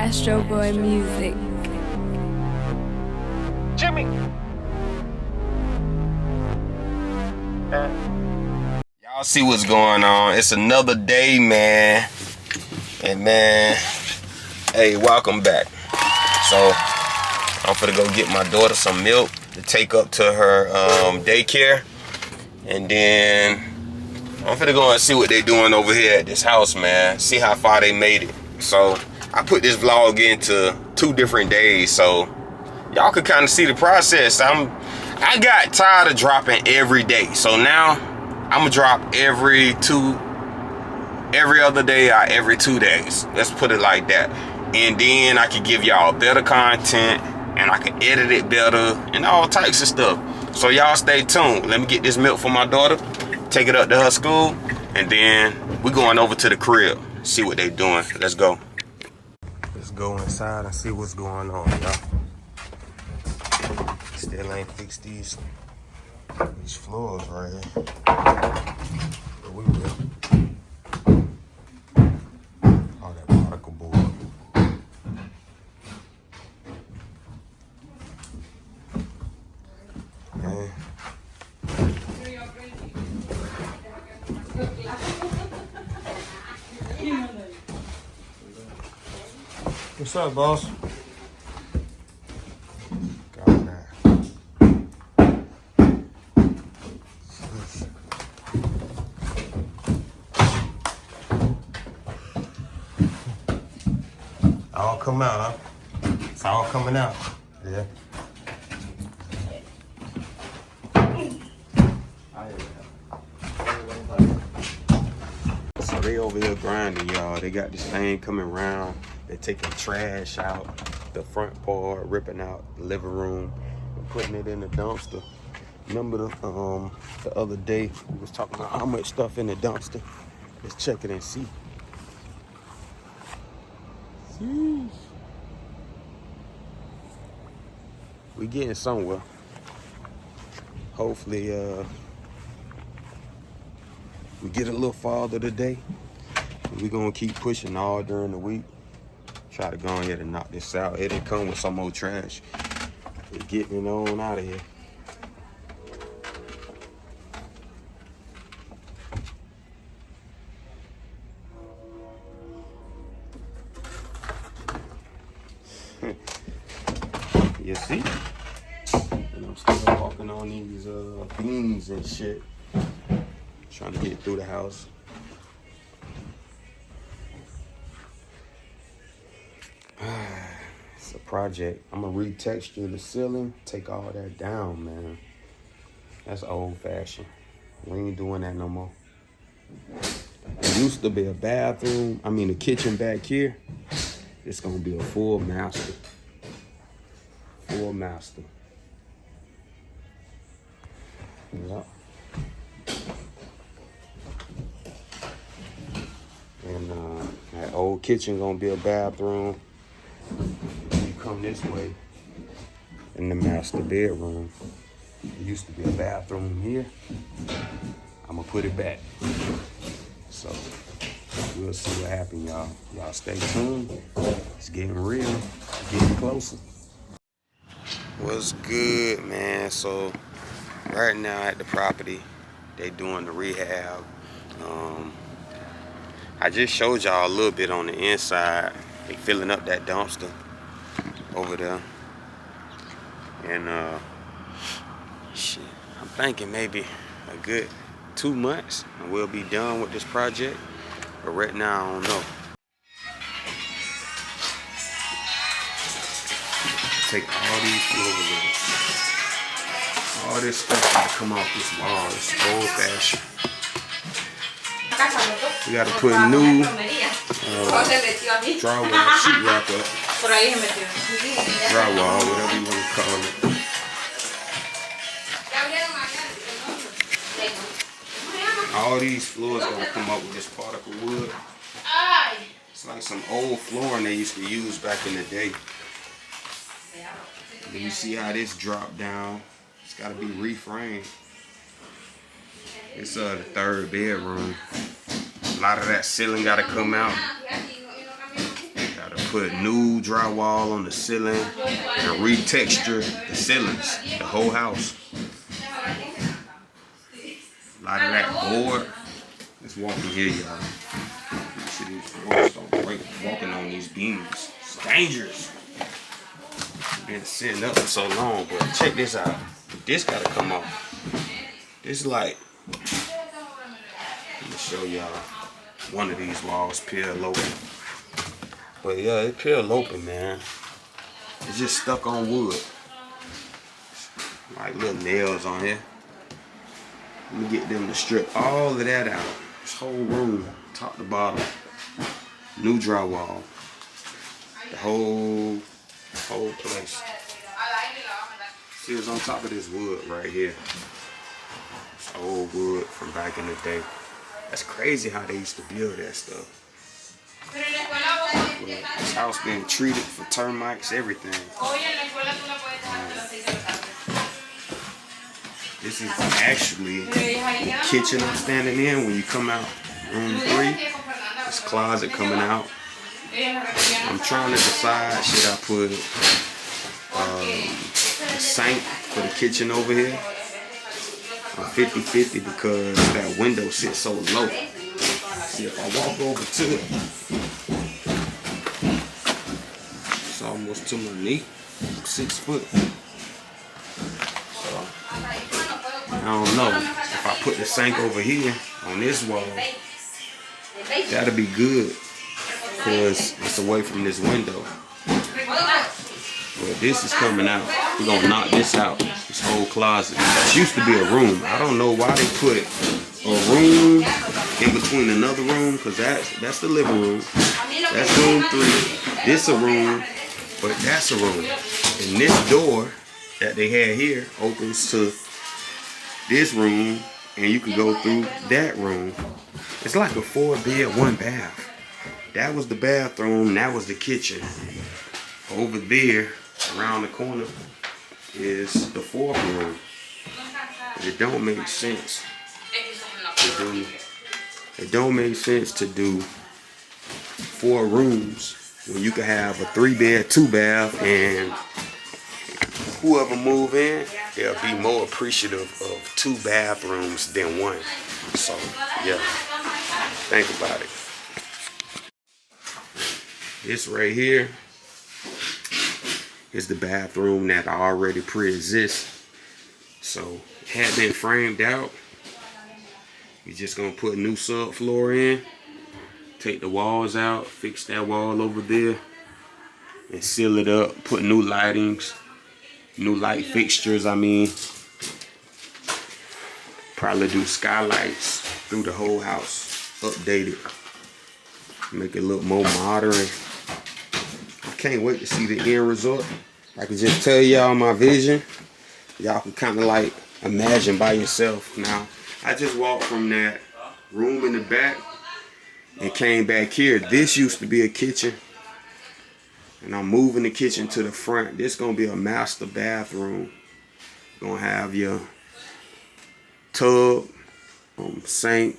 Astro Boy music. Jimmy. Y'all see what's going on. It's another day, man. And man, hey, welcome back. So I'm finna go get my daughter some milk to take up to her daycare. And then I'm finna go and see what they doing over here at this house, man. See how far they made it. So I put this vlog into 2 different days, so y'all could kind of see the process. I got tired of dropping every day, so now I'm gonna drop every other day or every 2 days. Let's put it like that. And then I can give y'all better content, and I can edit it better, and all types of stuff. So y'all stay tuned. Let me get this milk for my daughter, take it up to her school, and then we're going over to the crib, see what they doing. Let's go. Let's go inside and see what's going on, y'all. Still ain't fixed these floors right here. But we will. All that particle board. Man. What's up, boss? All come out, huh? It's all coming out. Yeah. So they over here grinding, y'all. They got this thing coming around. They're taking trash out the front part, ripping out the living room, and putting it in the dumpster. Remember the other day we was talking about how much stuff in the dumpster. Let's check it and see. Jeez. We getting somewhere. Hopefully we get a little farther today. We're gonna keep pushing all during the week. Try to go ahead and knock this out. It didn't come with some more trash. We're getting it on out of here. You see? And I'm still walking on these beams and shit. Trying to get through the house. It's a project. I'm gonna retexture the ceiling, take all that down, man. That's old fashioned. We ain't doing that no more. There used to be a bathroom, the kitchen back here. It's gonna be a full master. Full master. Yep. And that old kitchen gonna be a bathroom. You come this way in the master bedroom. There used to be a bathroom here. I'm gonna put it back. So we'll see what happens, y'all. Y'all stay tuned. It's getting real. It's getting closer. What's good, man? So right now at the property, they doing the rehab. I just showed y'all a little bit on the inside. They filling up that dumpster over there. And shit, I'm thinking maybe a good 2 months and we'll be done with this project. But right now, I don't know. Take all these floors off. All this stuff got to come off this wall. It's old fashioned. We got to put new drywall, sheetrock up. Drywall, whatever you want to call it. All these floors got to come up with this particle wood. It's like some old flooring they used to use back in the day. Then you see how this dropped down. It's got to be reframed. It's the 3rd bedroom. A lot of that ceiling got to come out. Gotta put new drywall on the ceiling and retexture the ceilings, the whole house. A lot of that board. Let's walk in here, y'all. See these boards don't break walking on these beams. It's dangerous. Been sitting up for so long, but check this out. This gotta come off. This light. Let me show y'all. One of these walls peel open. But yeah, it peeled open, man. It's just stuck on wood. Like little nails on here. Let me get them to strip all of that out. This whole room, top to bottom. New drywall. The whole place. See, it's on top of this wood right here. It's old wood from back in the day. That's crazy how they used to build that stuff. This house being treated for termites, everything. This is actually the kitchen I'm standing in when you come out room 3. This closet coming out. I'm trying to decide, should I put a sink for the kitchen over here? I'm 50-50 because that window sits so low. See, if I walk over to it, it's almost to my knee. I'm 6 foot. So, I don't know. If I put the sink over here on this wall, that'll be good because it's away from this window. But this is coming out. We're gonna knock this out. This whole closet. This used to be a room. I don't know why they put a room in between another room, because that's the living room. That's room 3. This a room, but that's a room. And this door that they had here opens to this room, and you can go through that room. It's like a 4-bed, 1 bath. That was the bathroom. That was the kitchen. Over there, around the corner, is the 4th room. But it don't make sense to do. It don't make sense to do 4 rooms when you can have a 3-bed, 2 bath, and whoever move in, they'll be more appreciative of 2 bathrooms than 1. So yeah, think about it. This right here is the bathroom that already pre-exists. So it had been framed out. You're just gonna put new subfloor in, take the walls out, fix that wall over there, and seal it up, put new lightings, new light fixtures, probably do skylights through the whole house, update it, make it look more modern. I can't wait to see the end result. I can just tell y'all my vision. Y'all can kind of like imagine by yourself. Now, I just walked from that room in the back and came back here. This used to be a kitchen, and I'm moving the kitchen to the front. This gonna be a master bathroom. Gonna have your tub, sink,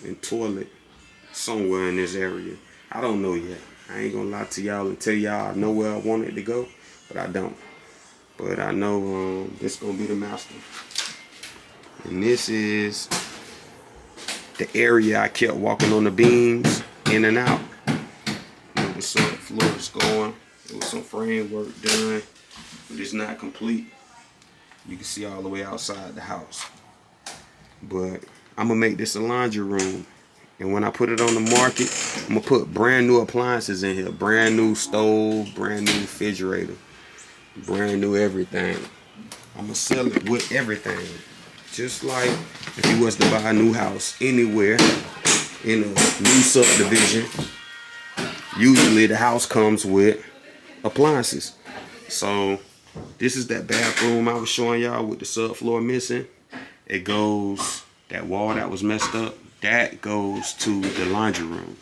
and toilet somewhere in this area. I don't know yet. I ain't gonna lie to y'all and tell y'all I know where I want it to go, but I don't. But I know this gonna be the master. And this is the area I kept walking on the beams in and out. The subfloor is going. There was some framework done, but it's not complete. You can see all the way outside the house. But I'm gonna make this a laundry room. And when I put it on the market, I'm gonna put brand new appliances in here. Brand new stove, brand new refrigerator, brand new everything. I'm gonna sell it with everything. Just like if you was to buy a new house anywhere in a new subdivision, usually the house comes with appliances. So this is that bathroom I was showing y'all with the subfloor missing. It goes, that wall that was messed up, that goes to the laundry room.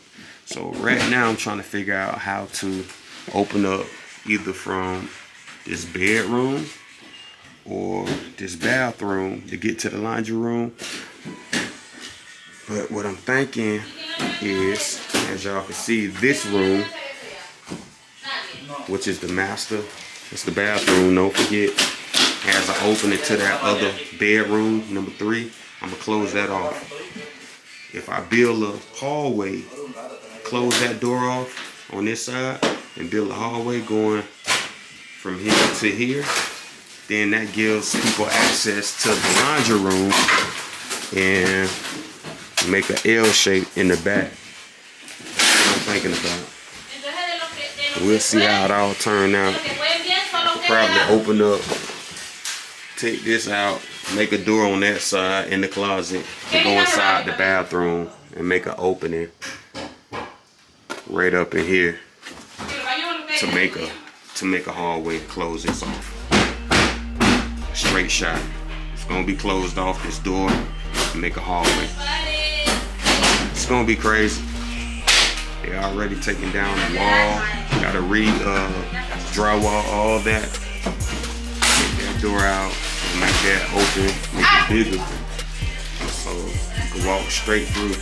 So right now I'm trying to figure out how to open up either from this bedroom or this bathroom to get to the laundry room. But what I'm thinking is, as y'all can see, this room which is the master. It's the bathroom, don't forget. Has an opening to that other bedroom, number 3. I'm gonna close that off. If I build a hallway, close that door off on this side and build a hallway going from here to here, then that gives people access to the laundry room and make an L shape in the back. That's what I'm thinking about. We'll see how it all turn out. I'll probably open up, take this out, make a door on that side in the closet, go inside the bathroom and make an opening right up in here to make a hallway and close this off. Straight shot. It's gonna be closed off this door and make a hallway. It's gonna be crazy. They already taking down the wall. Gotta drywall all that. Take that door out and make that open, make it bigger. So you can walk straight through.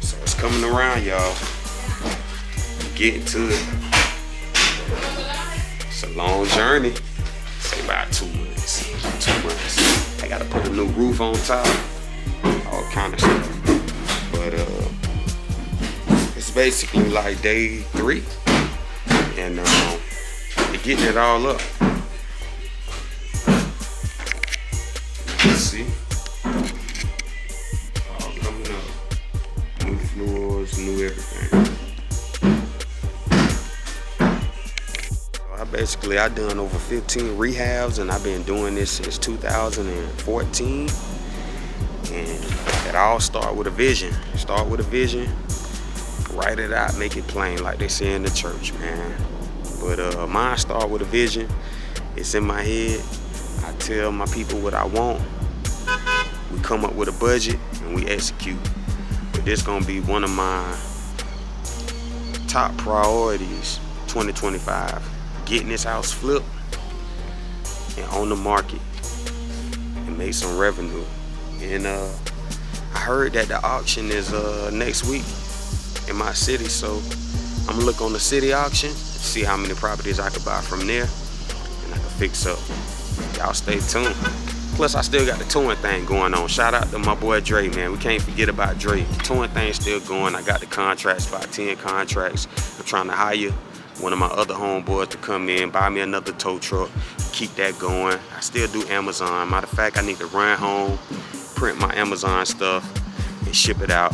So it's coming around, y'all. Getting to it. It's a long journey. Say about 2 months. 2 months. I gotta put a new roof on top. All kind of stuff. But it's basically like day 3. And we're getting it all up. Let's see. All coming up. New floors, new everything. I've done over 15 rehabs, and I've been doing this since 2014. And it all started with a vision. Start with a vision, write it out, make it plain, like they say in the church, man. But mine start with a vision. It's in my head. I tell my people what I want. We come up with a budget and we execute. But this gonna be one of my top priorities, 2025. Getting this house flipped and on the market and make some revenue. And I heard that the auction is next week in my city, so I'm gonna look on the city auction, see how many properties I could buy from there, and I can fix up. Y'all stay tuned. Plus, I still got the touring thing going on. Shout out to my boy Dre, man. We can't forget about Dre. The touring thing's still going. I got the contracts, about 10 contracts. I'm trying to hire one of my other homeboys to come in, buy me another tow truck, keep that going. I still do Amazon. Matter of fact, I need to run home, print my Amazon stuff, and ship it out.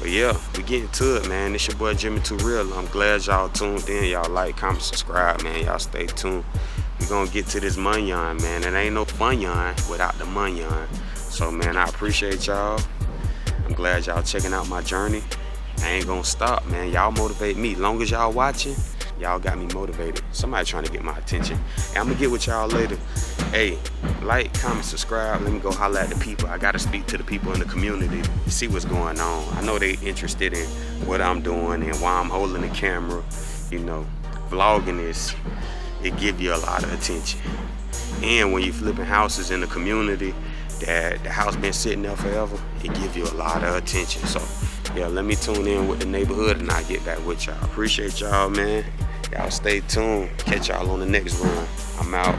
But yeah, we getting to it, man. It's your boy JemmyTooReal. I'm glad y'all tuned in. Y'all like, comment, subscribe, man. Y'all stay tuned. We gonna get to this money, man. It ain't no fun without the money. So, man, I appreciate y'all. I'm glad y'all checking out my journey. I ain't gonna stop, man. Y'all motivate me. Long as y'all watching, y'all got me motivated. Somebody trying to get my attention. And I'm gonna get with y'all later. Hey, like, comment, subscribe. Let me go holler at the people. I gotta speak to the people in the community, see what's going on. I know they interested in what I'm doing and why I'm holding the camera. You know, vlogging this, it give you a lot of attention. And when you flipping houses in the community that the house been sitting there forever, it give you a lot of attention. So yeah, let me tune in with the neighborhood and I'll get back with y'all. Appreciate y'all, man. Y'all stay tuned. Catch y'all on the next run. I'm out.